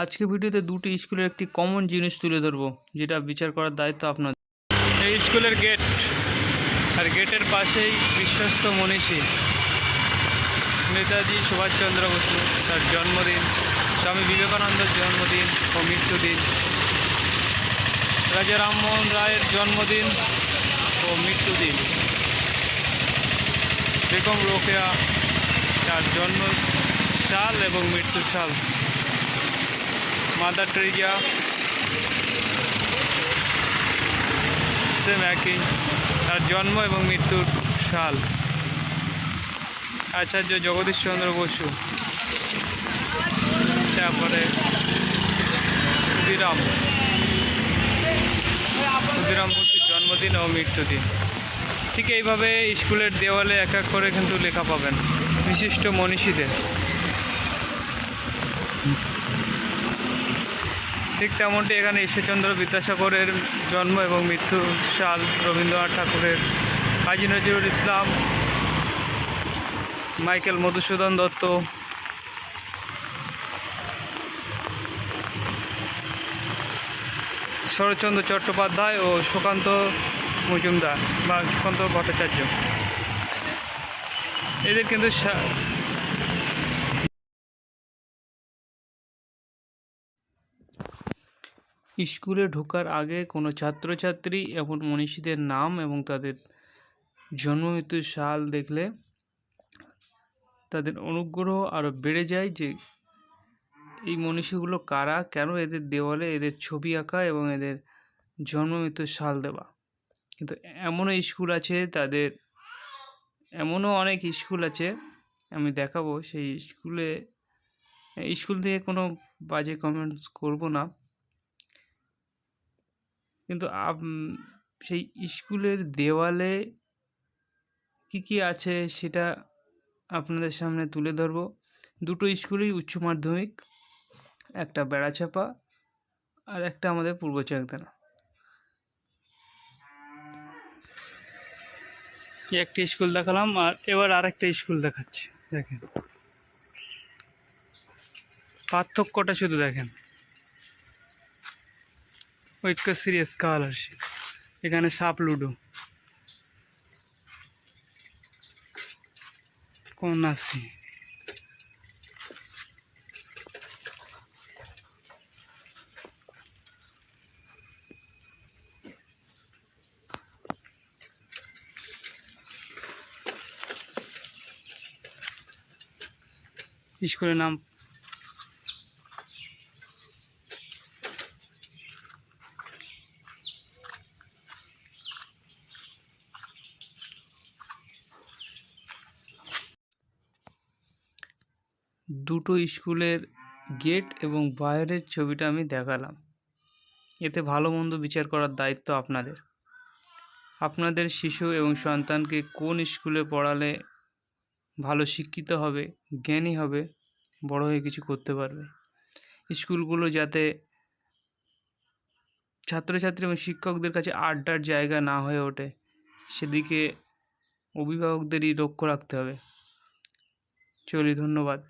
আজকে ভিডিওতে দুটি স্কুলের একটি কমন জিনিস তুলে ধরবো, যেটা বিচার করার দায়িত্ব আপনাদের। এই স্কুলের গেট, আর গেটের পাশেই বিশ্বস্ত মনীষী নেতাজি সুভাষচন্দ্র বসু, তার জন্মদিন, স্বামী বিবেকানন্দের জন্মদিন ও মৃত্যুদিন, রাজা রামমোহন রায়ের জন্মদিন ও মৃত্যুদিন, বেগম রোকেয়া তার জন্ম সাল এবং মৃত্যুর সাল, মাদার টেরেজা সেম একই, তার জন্ম এবং মৃত্যুর সাল, আচার্য জগদীশ চন্দ্র বসু, তারপরে ক্ষুদিরাম বসুর জন্মদিন ও মৃত্যুদিন। ঠিক এইভাবে স্কুলের দেওয়ালে এক এক করে কিন্তু লেখা পাবেন বিশিষ্ট মনীষীদের। ঠিক তেমনটি এখানে ঈশ্বরচন্দ্র বিদ্যাসাগরের জন্ম এবং মৃত্যু সাল, রবীন্দ্রনাথ ঠাকুরের, কাজী নজরুল ইসলাম, মাইকেল মধুসূদন দত্ত, শরৎচন্দ্র চট্টোপাধ্যায় ও সুকান্ত মজুমদার বা সুকান্ত ভট্টাচার্য, এদের কিন্তু স্কুলে ঢোকার আগে কোনো ছাত্রছাত্রী এবং মনীষীদের নাম এবং তাদের জন্ম মৃত্যুর সাল দেখলে তাদের অনুগ্রহ আরও বেড়ে যায় যে এই মনীষীগুলো কারা, কেন এদের দেওয়ালে এদের ছবি আঁকা এবং এদের জন্ম মৃত্যুর সাল দেওয়া। কিন্তু এমনও স্কুল আছে, এমনও অনেক স্কুল আছে, আমি দেখাবো সেই স্কুল থেকে কোনো বাজে কমেন্টস করব না, কিন্তু সেই স্কুলের দেওয়ালে কি আছে সেটা আপনাদের সামনে তুলে ধরবো। দুটো স্কুলই উচ্চ মাধ্যমিক, একটা বেড়াচাপা আর একটা আমাদের পূর্ব চাকদানা। একটি স্কুল দেখালাম, আর এবার আরেকটা স্কুল দেখাচ্ছি। দেখেন পার্থক্যটা শুধু দেখেন। ঐক্যশ্রী স্কলারশিপ, এখানে সাপ লুডো, কন্যাশ্রী, স্কুলের নাম দুটো স্কুলের গেট এবং বাইরের ছবিটা আমি দেখালাম। এতে ভালো মন্দ বিচার করার দায়িত্ব আপনাদের। আপনাদের শিশু এবং সন্তানকে কোন স্কুলে পড়ালে ভালো শিক্ষিত হবে, জ্ঞানী হবে, বড় হয়ে কিছু করতে পারবে। স্কুলগুলো যাতে ছাত্রছাত্রী এবং শিক্ষকদের কাছে আড্ডার জায়গা না হয়ে ওঠে, সেদিকে অভিভাবকদেরই লক্ষ্য রাখতে হবে। চলি, ধন্যবাদ।